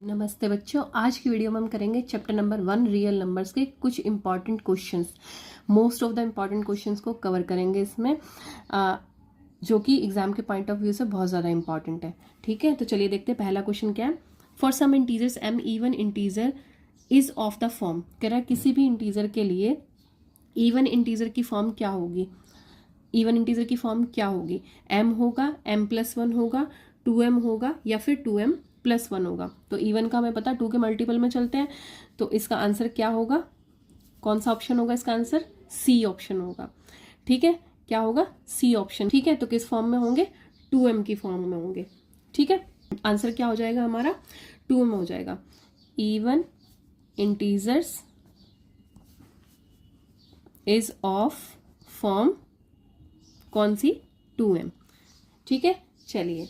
नमस्ते बच्चों, आज की वीडियो में हम करेंगे चैप्टर नंबर 1 रियल नंबर्स के कुछ important questions. Most of the important questions को कवर करेंगे इसमें, जो कि एग्जाम के पॉइंट ऑफ व्यू से बहुत ज़्यादा इंपॉर्टेंट है। ठीक है, तो चलिए देखते हैं पहला क्वेश्चन क्या है। For some integers m even integer is of the form. कह रहा है किसी भी इंटीजर के लिए इवन इंटीजर की फॉर्म क्या होगी। इवन इंटीजर की फॉर्म क्या होगी? m होगा, m+1 होगा, 2m होगा या फिर 2m+1 होगा। तो इवन का हमें पता 2 के मल्टीपल में चलते हैं, तो इसका आंसर क्या होगा? कौन सा ऑप्शन होगा इसका आंसर? सी ऑप्शन होगा। ठीक है, क्या होगा? C option. ठीक है, तो किस फॉर्म में होंगे? 2m की फॉर्म में होंगे। ठीक है, आंसर क्या हो जाएगा हमारा? 2m हो जाएगा। Even integers is of form कौन सी? 2m। ठीक है, चलिए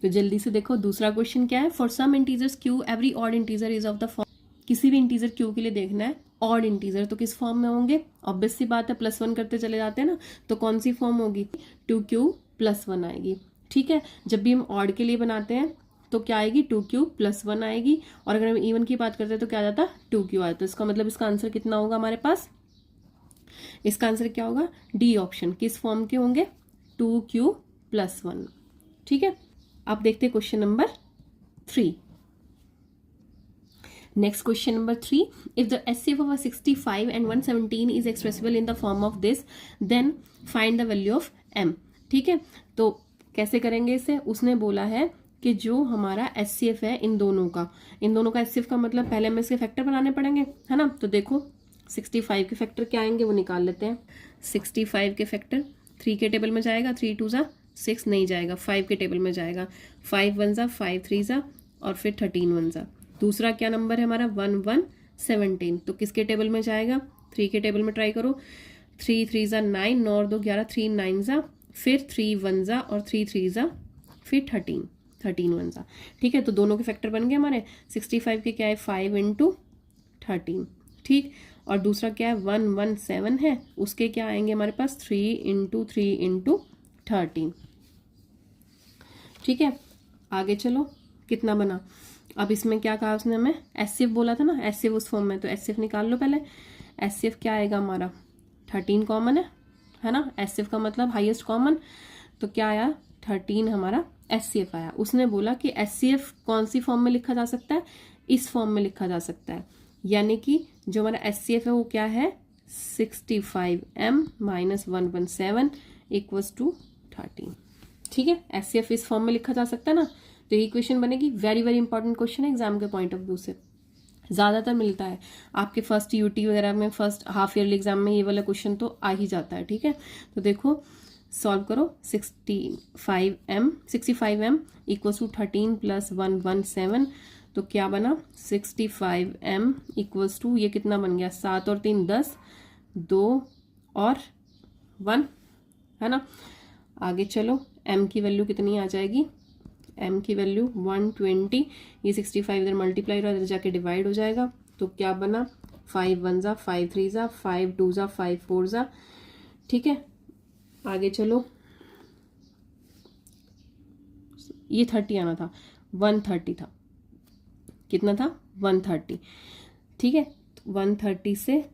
तो जल्दी से देखो दूसरा क्वेश्चन क्या है। For some integers q every odd integer is of the form. किसी भी इंटीजर q के लिए देखना है ऑड इंटीजर, तो किस फॉर्म में होंगे? ऑब्वियस सी बात है, +1 करते चले जाते हैं ना, तो कौन सी फॉर्म होगी? 2q+1 आएगी। ठीक है, जब भी हम ऑड के लिए बनाते हैं तो क्या आएगी? 2q+1 आएगी, और अगर हम इवन की बात करते हैं तो क्या आ जाता? 2q आता। तो इसका मतलब इसका आंसर कितना होगा हमारे पास? इसका आंसर क्या होगा? D option. किस फॉर्म के होंगे? 2q+1। ठीक है, अब देखते हैं question number 3। Next question number 3, if the HCF of a 65 and 117 is expressible in the form of this, then find the value of m। ठीक है, तो कैसे करेंगे इसे? उसने बोला है कि जो हमारा HCF है इन दोनों का HCF का मतलब पहले हमें इसके फैक्टर बनाने पड़ेंगे, है ना। तो देखो 65 के फैक्टर क्या आएंगे वो निकाल लेते हैं। 65 के फैक्टर 3 के टेबल में जाएगा, 3 2 ज़ा 6 नहीं जाएगा, 5 के टेबल में जाएगा, 5 1 ज़ा 5 3 ज़ा और फिर 13 1 ज़ा। दूसरा क्या नंबर है हमारा? 1 तो किसके टेबल में जाएगा? 3 के टेबल में ट्राई करो। 3 3 ज़ा 9, 9 और 2 11, 3 9 ज़ा, फिर 3 1 ज़ा और 3 3 ज़ा, फिर 13 1 ज़ा। ठीक है, तो दोनों के फैक्टर बन गए हमारे। 65 के क्या है? 5 × 13। ठीक, और दूसरा क्या है? 117 है, उसके क्या आएंगे हमारे पास? 3 × 3 × 13। ठीक है, आगे चलो। कितना बना? अब इसमें क्या कहा उसने हमें? HCF बोला था ना, HCF उस फॉर्म में, तो HCF निकाल लो पहले। HCF क्या आएगा हमारा? 13 कॉमन है ना। HCF का मतलब हाईएस्ट कॉमन, तो क्या आया? 13 हमारा HCF आया। उसने बोला कि HCF कौन सी फॉर्म में लिखा जा सकता है? इस फॉर्म में लिखा जा सकता है, यानी कि जो हमारा HCF है वो क्या है? 65m - 117 = 13। ठीक है, HCF इस फॉर्म में लिखा जा सकता है ना, तो ये क्वेश्चन बनेगी। वेरी वेरी इंपॉर्टेंट क्वेश्चन है एग्जाम के पॉइंट ऑफ व्यू से, ज़्यादातर मिलता है आपके फर्स्ट यूटी वगैरह में, फर्स्ट हाफ ईयरली एग्जाम में ये वाला क्वेश्चन तो आ ही जाता है। ठीक है, तो देखो सॉल्व करो। 65m = 13 + 117, तो क्या बना? 65m = ये कितना बन गया? 7 और 3 10, 2 और 1, है ना। आगे चलो, m की वैल्यू कितनी आ जाएगी? m की वैल्यू 120। ये 65 इधर मल्टीप्लाई इधर जाके डिवाइड हो जाएगा, तो क्या बना? 5 1 ज़ा 5 3 ज़ा 5 2 ज़ा 5 4 ज़ा। ठीक है, आगे चलो। ये 30 आना था, 130 था। कितना था? 130। ठीक है, 130 से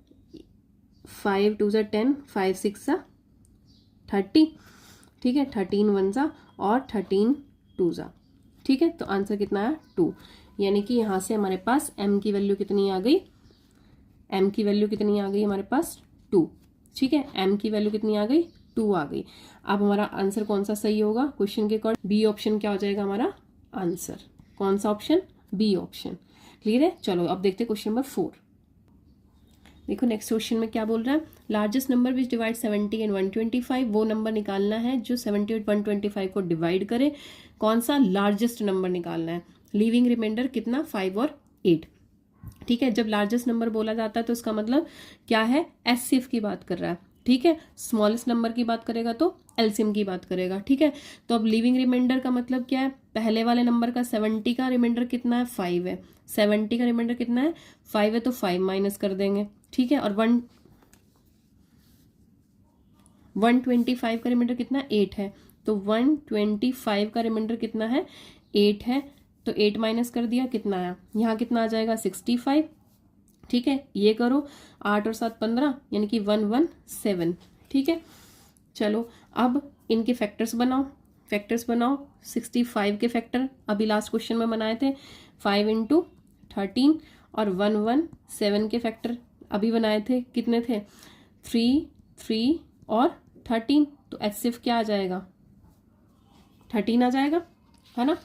5 2 ज़ा 10, 5 6 ज़ा 30। ठीक है, 13 1 ज़ा और 13 2 ज़ा। ठीक है, तो आंसर कितना है? 2। यानी कि यहाँ से हमारे पास m की वैल्यू कितनी आ गई? m की वैल्यू कितनी आ गई हमारे पास? 2। ठीक है, m की वैल्यू कितनी आ गई? 2 आ गई। अब हमारा आंसर कौन सा सही होगा क्वेश्चन के अकॉर्डिंग? बी ऑप्शन क्या हो जाएगा हमारा आंसर? कौन सा ऑप्शन? B option. क्लियर है? चलो अब देखते हैं क्वेश्चन नंबर 4। देखो नेक्स्ट क्वेश्चन में क्या बोल रहा है। Largest number which divide 70 and 125, वो नंबर निकालना है जो 70 और 125 को डिवाइड करे। कौन सा लार्जेस्ट नंबर निकालना है? लिविंग रिमाइंडर कितना? 5 और 8। ठीक है, जब लार्जेस्ट नंबर बोला जाता है तो इसका मतलब क्या है? HCF की बात कर रहा है। ठीक है, स्मॉलेस्ट नंबर की बात करेगा तो एलसीएम की बात करेगा। ठीक है, तो अब लिविंग रिमाइंडर का मतलब क्या है? पहले वाले नंबर का 70 का रिमाइंडर कितना है? 5 है। 70 का रिमाइंडर कितना है? 5 है, तो 5 माइनस कर देंगे। ठीक है, और 125 का रिमाइंडर कितना? 8 है, तो 125 का रिमाइंडर कितना है? 8 है तो 8 माइनस कर दिया, कितना आया, यहाँ कितना आ जाएगा 65। ठीक है, ये करो, 8 और 7 15 यानी कि 117। ठीक है, चलो अब इनके फैक्टर्स बनाओ, 65 के फैक्टर अभी लास्ट क्वेश्चन में बनाए थे, 5 × 13, और 117 के फैक्टर अभी बनाए थे, कितने थे, 3 3 और 13। तो HCF क्या आ जाएगा, 13 आ जाएगा, है ना।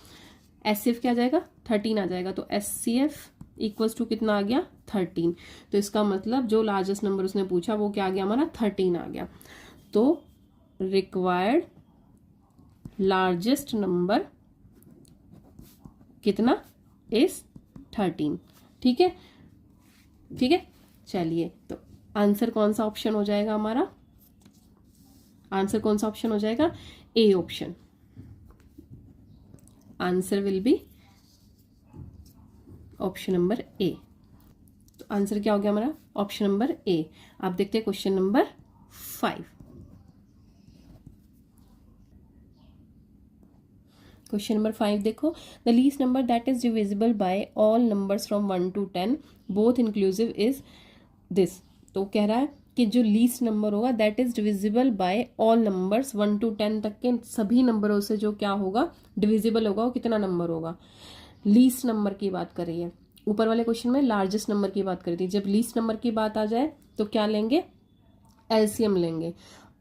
HCF क्या आ जाएगा, 13 आ जाएगा। तो HCF इक्वल्स टू कितना आ गया, 13। तो इसका मतलब जो लार्जेस्ट नंबर उसने पूछा वो क्या आ गया हमारा, 13 आ गया। तो रिक्वायर्ड लार्जेस्ट नंबर कितना, इज 13। ठीक है, ठीक है, चलिए तो आंसर कौन सा ऑप्शन हो जाएगा हमारा, आंसर कौन सा ऑप्शन हो जाएगा, A option. Answer will be option number A. तो आंसर क्या हो गया हमारा, ऑप्शन नंबर ए। आप देखते हैं क्वेश्चन नंबर 5। क्वेश्चन नंबर 5 देखो, the least number that is divisible by all numbers from 1 to 10 both inclusive is this. तो कह रहा है कि जो लीस्ट नंबर होगा that is divisible by all numbers 1 to 10 तक के सभी नंबरों से जो क्या होगा, डिविजिबल होगा, वो कितना नंबर होगा। लीस्ट नंबर की बात कर रही है, ऊपर वाले क्वेश्चन में लार्जेस्ट नंबर की बात करी थी। जब लीस्ट नंबर की बात आ जाए तो क्या लेंगे, एलसीएम लेंगे।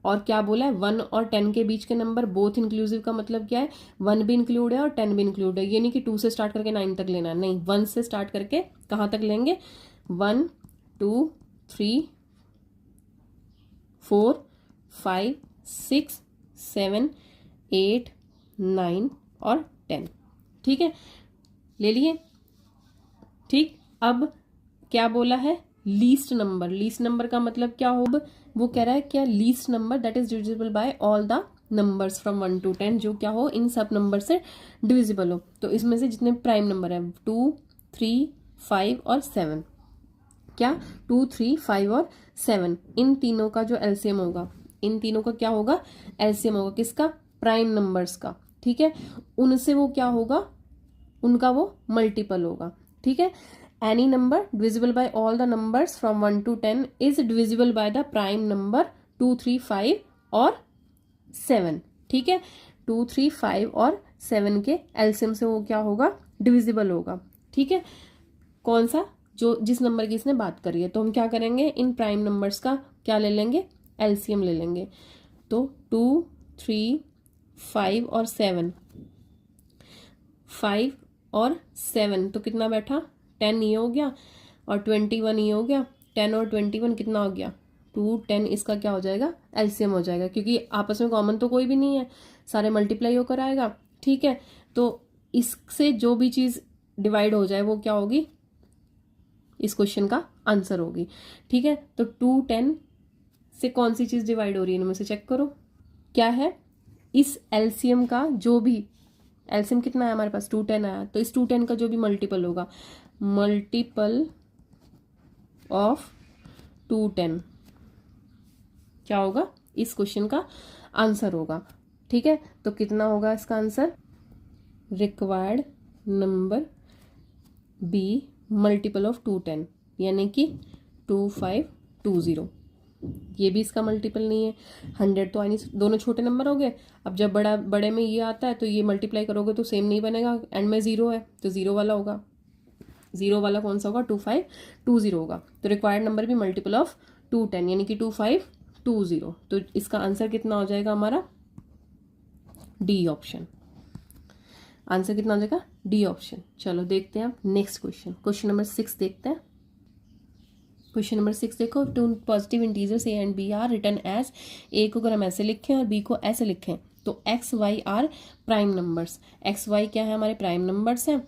और क्या बोला है, 1 और 10 के बीच के नंबर बोथ इंक्लूसिव का मतलब क्या है, 1 भी इंक्लूड है और 10 भी इंक्लूड है। ये नहीं कि 2 से स्टार्ट करके 9 तक लेना, नहीं, 1 से स्टार्ट करके कहाँ तक लेंगे, 1 2 3 4 5 6 7 8 9 और 10। ठीक है, ले लिए। ठीक, अब क्या बोला है, लीस्ट नंबर। लीस्ट नंबर का मतलब क्या होगा, वो कह रहा है क्या, least number that is divisible by all the numbers from 1 to 10, जो क्या हो, इन सब नंबर से डिविजिबल हो। तो इसमें से जितने प्राइम नंबर है 2 3 5 और 7, क्या 2 3 5 और 7, इन तीनों का जो एलसीएम होगा, इन तीनों का क्या होगा, एलसीएम होगा किसका, प्राइम नंबर्स का। ठीक है, उनसे वो क्या होगा, उनका वो मल्टीपल होगा। ठीक है, any number divisible by all the numbers from 1 to 10 is divisible by the prime number 2 3 5 और 7। ठीक है, 2 3 5 और 7 के एलसीएम से वो क्या होगा, डिविजिबल होगा। ठीक है, कौन सा, जो जिस नंबर की इसने बात करी है। तो हम क्या करेंगे, इन प्राइम नंबर्स का क्या ले लेंगे, एलसीएम ले लेंगे। तो 2 3 5 और 7, 5 और 7 तो कितना बैठा, 10 ये हो गया और 21 ये हो गया। 10 और 21 कितना हो गया, 2 10, इसका क्या हो जाएगा, एलसीएम हो जाएगा, क्योंकि आपस में कॉमन तो कोई भी नहीं है, सारे मल्टीप्लाई होकर आएगा। ठीक है, तो इससे जो भी चीज डिवाइड हो जाए वो क्या होगी, इस क्वेश्चन का आंसर होगी। ठीक है, तो 2 10 से कौन सी चीज डिवाइड हो रही है, इनमें से चेक करो क्या है, इस एलसीएम का जो भी एलसीएम कितना है हमारे पास, 2 10 आया, तो इस 2 10 का जो भी मल्टीपल होगा, मल्टीपल ऑफ 2 10 क्या होगा, इस क्वेश्चन का आंसर होगा। ठीक है, तो कितना होगा इसका answer, required number be multiple of 2 10, यानी कि 2 5 2 0। ये भी इसका मल्टीपल नहीं है, 100 तो आई, दोनों छोटे नंबर हो गए। अब जब बड़े में ये आता है तो ये मल्टीप्लाई करोगे तो सेम नहीं बनेगा, एंड में 0 है तो 0 वाला होगा, 0 वाला कौन सा होगा, 2 5 2 0 होगा। तो रिक्वायर्ड नंबर भी मल्टीपल ऑफ 2 10 यानी कि 2 5 2 0। तो इसका आंसर कितना हो जाएगा हमारा, डी ऑप्शन। आंसर कितना हो जाएगा, डी ऑप्शन। चलो देखते हैं अब नेक्स्ट क्वेश्चन, क्वेश्चन नंबर 6 देखते हैं। क्वेश्चन नंबर 6 देखो, two positive integers A and B are written as, A को अगर हम ऐसे लिखें और बी को ऐसे लिखें तो x y are prime numbers. X y क्या है, हमारे प्राइम नंबर्स हैं।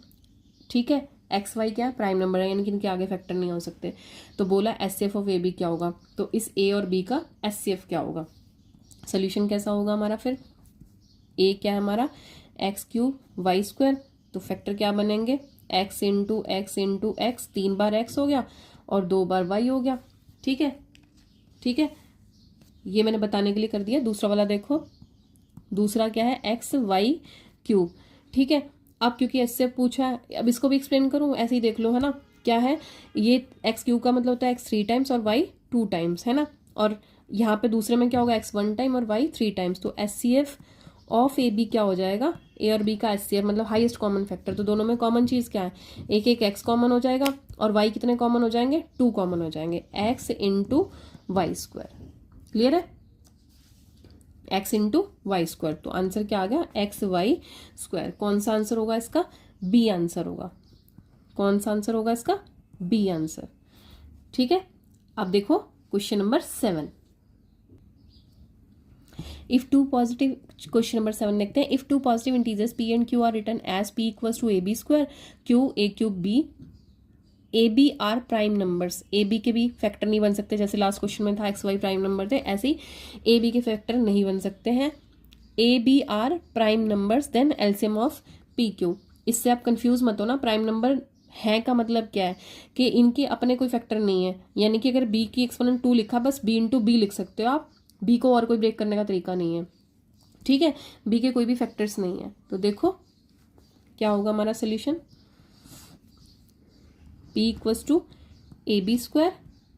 ठीक है, एक्स वाई क्या है, प्राइम नंबर है, यानी कि इनके आगे फैक्टर नहीं हो सकते। तो बोला एचसीएफ ऑफ ए बी क्या होगा, तो इस ए और बी का एचसीएफ क्या होगा, सोल्यूशन कैसा होगा हमारा, फिर ए क्या है हमारा, एक्स क्यूब वाई स्क्वायर, तो फैक्टर क्या बनेंगे, x into x into x, 3 बार एक्स हो गया और 2 बार वाई हो गया। ठीक है, ठीक है, ये मैंने बताने के लिए कर दिया। दूसरा वाला देखो, दूसरा क्या है, एक्स वाई क्यूब। ठीक है, अब क्योंकि एचसीएफ पूछा है, अब इसको भी एक्सप्लेन करूँ, ऐसे ही देख लो, है ना। क्या है ये, एक्स क्यू का मतलब होता है एक्स 3 टाइम्स और वाई 2 टाइम्स, है ना। और यहाँ पे दूसरे में क्या होगा, एक्स 1 टाइम और वाई 3 टाइम्स। तो एचसीएफ ऑफ ए बी क्या हो जाएगा, ए और बी का एचसीएफ मतलब हाईएस्ट कॉमन फैक्टर। तो दोनों में कॉमन चीज़ क्या है, एक एक एक्स कॉमन हो जाएगा और वाई कितने कॉमन हो जाएंगे, 2 कॉमन हो जाएंगे, x into y square. Clear है, एक्स इंटू वाई स्क्वायर। तो आंसर क्या आ गया, एक्स वाई स्क्वायर। कौन सा आंसर होगा इसका, बी आंसर होगा। कौन सा आंसर होगा इसका, बी आंसर। ठीक है, अब देखो question number 7। If two positive, question number 7 देखते हैं। If two positive integers p and q are written as p equals to a b square, q a cube b, a b are prime numbers. A b के भी factor नहीं बन सकते, जैसे last question में था एक्स वाई प्राइम नंबर थे, ऐसे ही ए बी के फैक्टर नहीं बन सकते हैं। A b are prime numbers then LCM of p q. इससे आप कंफ्यूज मत हो ना, प्राइम नंबर है का मतलब क्या है कि इनके अपने कोई फैक्टर नहीं है, यानी कि अगर बी की एक्सपोनेंट 2 लिखा, बस बी इंटू बी लिख सकते हो आप, बी को और कोई ब्रेक करने का तरीका नहीं है। ठीक है, बी के कोई भी फैक्टर्स नहीं है। तो देखो क्या होगा हमारा solution, p equals to a b square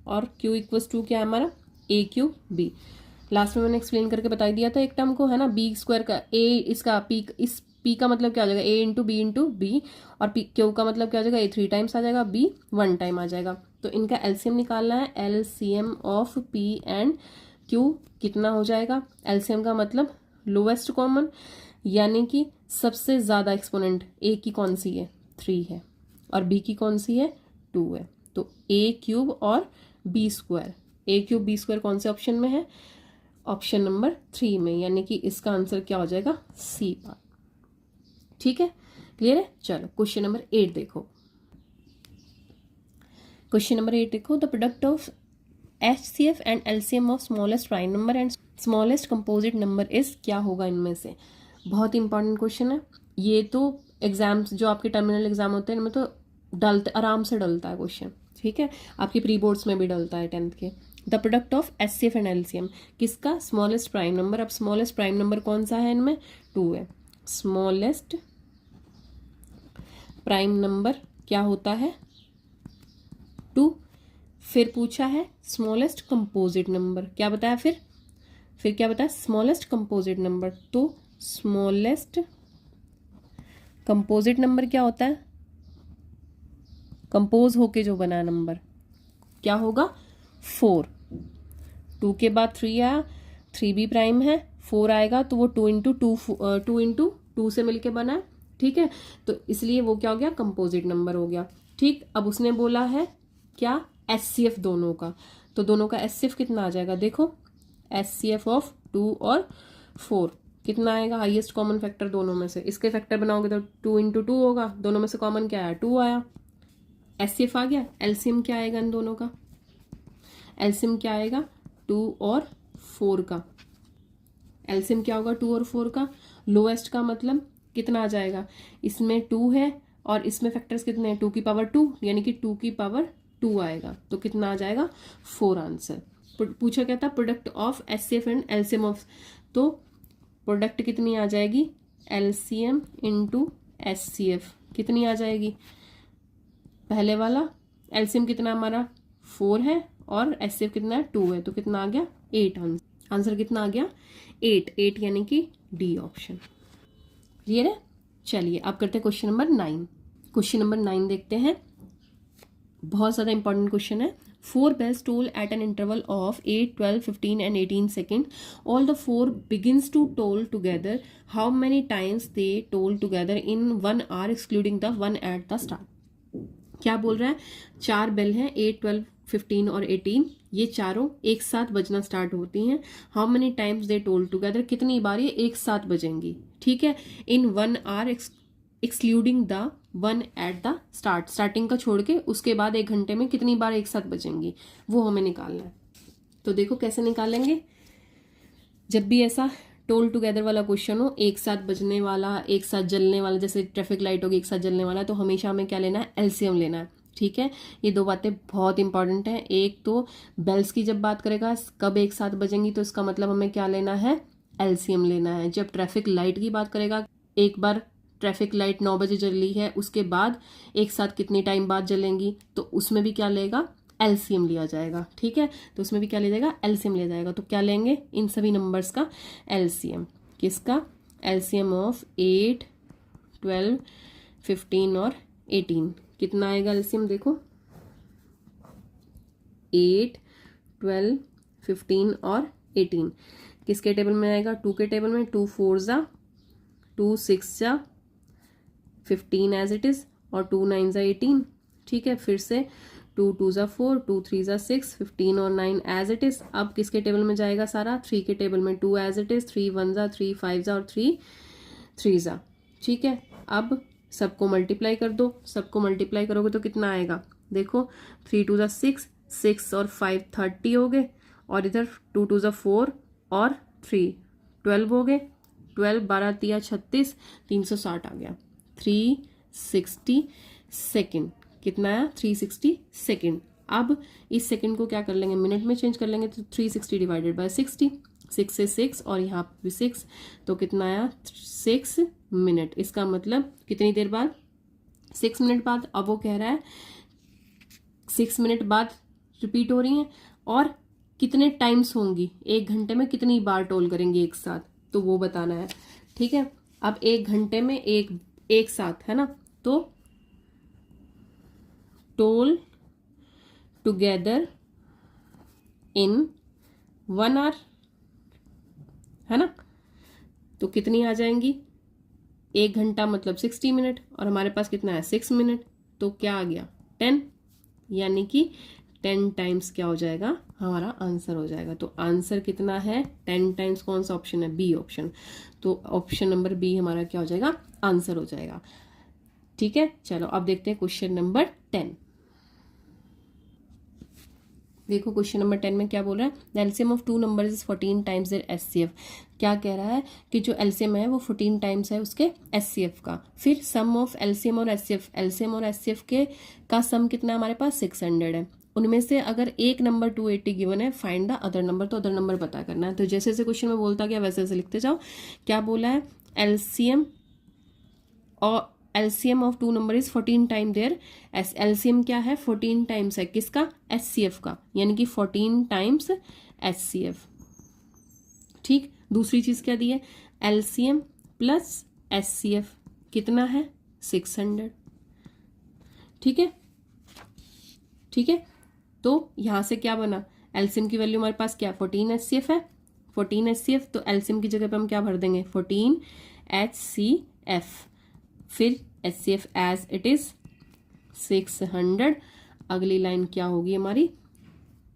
और q इक्वल्स टू क्या है हमारा, ए क्यू बी। लास्ट में मैंने एक्सप्लेन करके बता दिया था एक टर्म को, है ना, बी स्क्वायर का a, इसका p, इस p का मतलब क्या हो जाएगा, a इंटू बी, और q का मतलब क्या हो जाएगा, a 3 टाइम्स आ जाएगा, b 1 टाइम आ जाएगा। तो इनका एलसीएम निकालना है, LCM of p and q कितना हो जाएगा, एलसीएम का मतलब लोवेस्ट कॉमन, यानी कि सबसे ज़्यादा एक्सपोनेंट a की कौन सी है, 3 है, और b की कौन सी है, 2 है। तो a क्यूब और b square, a cube b square कौन से ऑप्शन में है, ऑप्शन नंबर 3 में, यानी कि इसका आंसर क्या हो जाएगा, सी पार्ट। ठीक है, क्लियर है। चलो क्वेश्चन नंबर 8 देखो। क्वेश्चन नंबर 8 देखो, the product of HCF and LCM of smallest prime number and smallest composite number is, क्या होगा इनमें से। बहुत इंपॉर्टेंट क्वेश्चन है ये, तो एग्जाम्स जो आपके टर्मिनल एग्जाम होते हैं इनमें तो डलते, आराम से डलता है क्वेश्चन। ठीक है, आपके प्री बोर्ड्स में भी डलता है 10th के। The product of HCF and LCM किसका, स्मॉलेस्ट प्राइम नंबर। अब स्मॉलेस्ट प्राइम नंबर कौन सा है इनमें, 2 है। स्मॉलेस्ट प्राइम नंबर क्या होता है, 2। फिर पूछा है स्मॉलेस्ट कंपोजिट नंबर, क्या बताया फिर क्या बताया, स्मॉलेस्ट कंपोजिट नंबर। तो स्मॉलेस्ट कंपोजिट नंबर क्या होता है, कंपोज होके जो बना नंबर, क्या होगा, 4। 2 के बाद 3 आया, 3 भी प्राइम है, 4 आएगा तो वो 2 इंटू 2 से मिलके बना है। ठीक है, तो इसलिए वो क्या हो गया, कंपोजिट नंबर हो गया। ठीक, अब उसने बोला है क्या, HCF दोनों का, तो दोनों का HCF कितना आ जाएगा, देखो HCF ऑफ 2 और 4 कितना आएगा, हाईएस्ट कॉमन फैक्टर दोनों में से, इसके फैक्टर बनाओगे तो 2 इंटू 2 होगा, दोनों में से कॉमन क्या आया, 2 आया, HCF आ गया। एलसीएम क्या आएगा इन दोनों का, एलसीएम क्या आएगा, 2 और 4 का। एलसीएम क्या होगा, 2 और 4 का। लोएस्ट का मतलब कितना आ जाएगा, इसमें 2 है और इसमें फैक्टर्स कितने हैं, 2 की पावर 2, यानी कि 2 की पावर 2 आएगा, तो कितना आ जाएगा, 4 आंसर। पूछा क्या था, product of HCF and LCM of, तो प्रोडक्ट कितनी आ जाएगी, LCM इंटू HCF कितनी आ जाएगी, पहले वाला LCM कितना हमारा 4 है और HCF कितना है, 2 है, तो कितना आ गया, 8 आंसर कितना आ गया, 8 यानी कि डी ऑप्शन। क्लियर है। चलिए अब करते हैं क्वेश्चन नंबर 9। क्वेश्चन नंबर 9 देखते हैं, बहुत ज़्यादा इंपॉर्टेंट क्वेश्चन है। 4 bells toll at an interval of 8, 12, 15 and 18 seconds. All the 4 begins to toll together. How many times they toll together in 1 hour excluding the one at the start? क्या बोल रहा है, 4 bell हैं, 8, 12, 15 और 18, ये चारों एक साथ बजना स्टार्ट होती हैं। How many times they toll together, कितनी बार ये एक साथ बजेंगी। ठीक है, इन 1 hour excluding the one at the start, starting का छोड़ के उसके बाद 1 घंटे में कितनी बार एक साथ बजेंगी, वो हमें निकालना है। तो देखो कैसे निकालेंगे, जब भी ऐसा टोल टुगेदर वाला क्वेश्चन हो, एक साथ बजने वाला, एक साथ जलने वाला, जैसे ट्रैफिक लाइट होगी एक साथ जलने वाला, तो हमेशा हमें क्या लेना है, एलसीएम लेना है। ठीक है, ये 2 बातें बहुत इंपॉर्टेंट हैं। एक तो बेल्स की जब बात करेगा कब एक साथ बजेंगी, तो इसका मतलब हमें क्या लेना है, एलसीएम लेना है। जब ट्रैफिक लाइट की बात करेगा, एक बार ट्रैफिक लाइट 9 बजे जल रही है, उसके बाद एक साथ कितनी टाइम बाद जलेंगी, तो उसमें भी क्या लेगा, एलसीएम लिया जाएगा। ठीक है, तो उसमें भी क्या लिया जाएगा, एलसीएम लिया जाएगा। तो क्या लेंगे, इन सभी नंबर्स का एलसीएम। किसका, एलसीएम ऑफ 8, 12, 15 और 18। कितना आएगा एलसीएम, देखो 8, 12, 15 और 18 किसके टेबल में आएगा, 2 के टेबल में। 2 4 जा 2 6 जा 15 एज इट इज, और 2 9 जा 18। ठीक है, फिर से 2 2 जा 4, 2 3 जा 6, 15 और 9 एज इट इज। अब किसके टेबल में जाएगा सारा, 3 के टेबल में। 2 एज इट इज, 3 1 जा 3 5 जा और 3 3 जा। ठीक है, अब सबको मल्टीप्लाई कर दो। सबको मल्टीप्लाई करोगे तो कितना आएगा, देखो 3 2 जा 6, 6 और 5 30 हो गए, और इधर 2 2 जा 4 और 3 12 हो गए। 12 12 3 36, 360 आ गया। 360 सेकेंड, कितना आया, 360 सेकेंड। अब इस सेकेंड को क्या कर लेंगे, मिनट में चेंज कर लेंगे। तो 360 डिवाइडेड बाय 60, 6 से 6 और यहाँ पे भी 6, तो कितना आया, 6 मिनट। इसका मतलब कितनी देर बाद, 6 मिनट बाद। अब वो कह रहा है 6 मिनट बाद रिपीट हो रही हैं, और कितने टाइम्स होंगी, 1 घंटे में कितनी बार टोल करेंगे एक साथ, तो वो बताना है। ठीक है, अब 1 घंटे में एक साथ है ना, तो टोल टुगेदर इन 1 आवर, है ना। तो कितनी आ जाएंगी, 1 घंटा मतलब 60 मिनट, और हमारे पास कितना है 6 मिनट, तो क्या आ गया 10, यानी कि 10 टाइम्स क्या हो जाएगा, हमारा आंसर हो जाएगा। तो आंसर कितना है 10 टाइम्स, कौन सा ऑप्शन है, बी ऑप्शन। तो ऑप्शन नंबर बी हमारा क्या हो जाएगा, आंसर हो जाएगा। ठीक है, चलो अब देखते हैं क्वेश्चन नंबर 10। देखो क्वेश्चन नंबर 10 में क्या बोल रहा है, the LCM of 2 numbers is 14 times their HCF. क्या कह रहा है कि जो एलसीएम है वो 14 टाइम्स है उसके एचसीएफ का। फिर सम ऑफ एलसीएम और एचसीएफ, एलसीएम और एचसीएफ के का सम कितना है हमारे पास 600 है। उनमें से अगर एक नंबर 280 गिवन है, फाइंड द अदर नंबर, तो अदर नंबर पता करना है। तो जैसे जैसे क्वेश्चन में बोलता गया वैसे वैसे लिखते जाओ। क्या बोला है, एलसीएम और LCM of 2 number is 14 time their. LCM क्या है, 14 टाइम्स है किसका, एचसीएफ का, यानी कि 14 टाइम्स एचसीएफ। ठीक, दूसरी चीज क्या दी है, एलसीएम प्लस एचसीएफ कितना है 600। ठीक है, ठीक है, तो यहां से क्या बना, एलसीएम की वैल्यू हमारे पास क्या है 14 एचसीएफ है, 14 एचसीएफ। तो एलसीएम की जगह पे हम क्या भर देंगे 14 एचसीएफ, फिर एचसीएफ एज इट इज 600। अगली लाइन क्या होगी हमारी,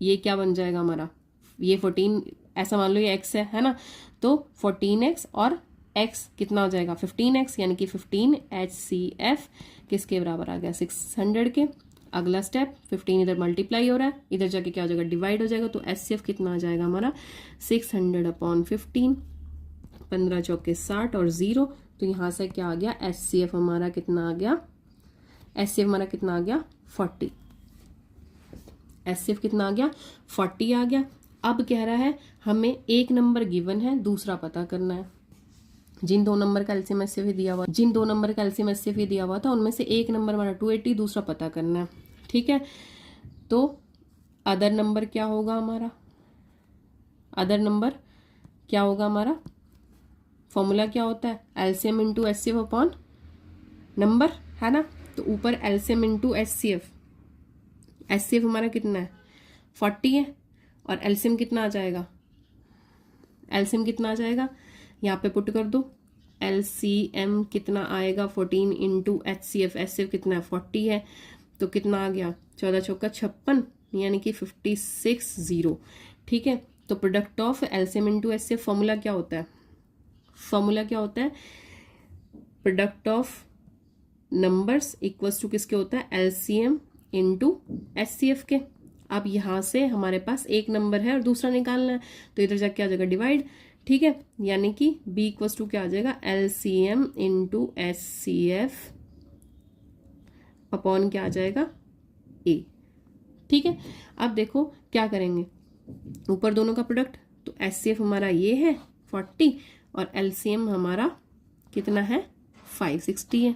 ये क्या बन जाएगा हमारा, ये 14 ऐसा मान लो ये x है ना, तो 14x और x कितना हो जाएगा 15x, यानी कि 15 HCF किसके बराबर आ गया 600 के। अगला स्टेप 15 इधर मल्टीप्लाई हो रहा है, इधर जाके क्या हो जाएगा डिवाइड हो जाएगा, तो HCF कितना आ जाएगा हमारा 600/15, 15 चौके 60 और 0। तो यहाँ से क्या आ गया HCF हमारा कितना आ गया, HCF हमारा कितना आ गया 40। HCF कितना आ गया 40 आ गया। अब कह रहा है हमें एक नंबर गिवन है, दूसरा पता करना है। जिन 2 नंबर का एलसीएम एचसीएफ दिया हुआ, जिन 2 नंबर का एलसीएम एचसीएफ दिया हुआ था उनमें से एक नंबर हमारा 280, दूसरा पता करना है। ठीक है, तो अदर नंबर क्या होगा हमारा, अदर नंबर क्या होगा हमारा, फॉर्मूला क्या होता है LCM into HCF upon number, है ना। तो ऊपर एलसीएम इंटू एचसीएफ, एचसीएफ हमारा कितना है 40 है, और एलसीएम कितना आ जाएगा, एलसीएम कितना आ जाएगा यहाँ पे पुट कर दो, एलसीएम कितना आएगा 14 इंटू एचसीएफ, एचसीएफ कितना है 40 है, तो कितना आ गया 14 चौका 56, यानी कि 56 ठीक है। तो product of LCM into HCF formula क्या होता है, फॉर्मूला क्या होता है, product of numbers equals to किसके होता है एलसीएम इंटू एचसीएफ के। अब यहां से हमारे पास एक नंबर है और दूसरा निकालना है, तो इधर जाके आ जाएगा डिवाइड। ठीक है, यानी कि बी इक्वल्स टू क्या आ जाएगा एलसीएम इंटू एचसीएफ अपॉन क्या आ जाएगा ए। ठीक है, अब देखो क्या करेंगे, ऊपर दोनों का प्रोडक्ट, तो एचसीएफ हमारा ये है 40 और एलसीएम हमारा कितना है 560 है,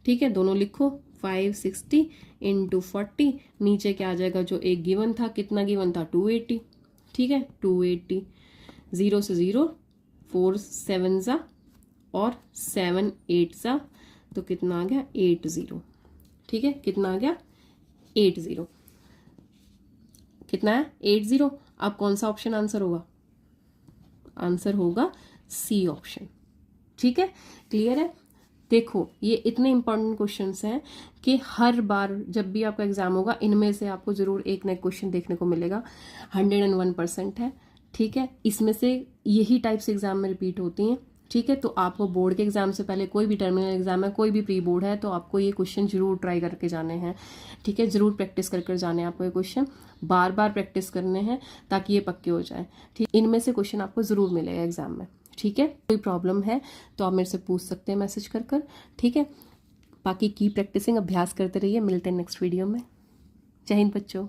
ठीक है। दोनों लिखो, 560 इंटू 40, नीचे क्या आ जाएगा जो एक गिवन था, कितना गिवन था 280, ठीक है। 280, 0 से 0, 4 7 सा और 7 8 सा, तो कितना आ गया 80, ठीक है। कितना आ गया 80, कितना है 80। अब कौन सा ऑप्शन आंसर होगा? आंसर होगा सी ऑप्शन, ठीक है। क्लियर है? देखो ये इतने इंपॉर्टेंट क्वेश्चंस हैं कि हर बार जब भी आपका एग्जाम होगा इनमें से आपको जरूर एक ना एक क्वेश्चन देखने को मिलेगा। 101% है, ठीक है। इसमें से यही टाइप्स एग्जाम में रिपीट होती हैं, ठीक है। तो आपको बोर्ड के एग्जाम से पहले, कोई भी टर्मिनल एग्जाम है, कोई भी प्री बोर्ड है, तो आपको ये क्वेश्चन जरूर ट्राई करके जाने हैं, ठीक है। जरूर प्रैक्टिस कर जाने हैं आपको, ये क्वेश्चन बार बार प्रैक्टिस करने हैं ताकि ये पक्के हो जाए, ठीक। इनमें से क्वेश्चन आपको जरूर मिलेगा एग्जाम में, ठीक है। कोई प्रॉब्लम है तो आप मेरे से पूछ सकते हैं मैसेज कर, ठीक है। बाकी की प्रैक्टिसिंग, अभ्यास करते रहिए। मिलते हैं नेक्स्ट वीडियो में। जय हिंद बच्चों।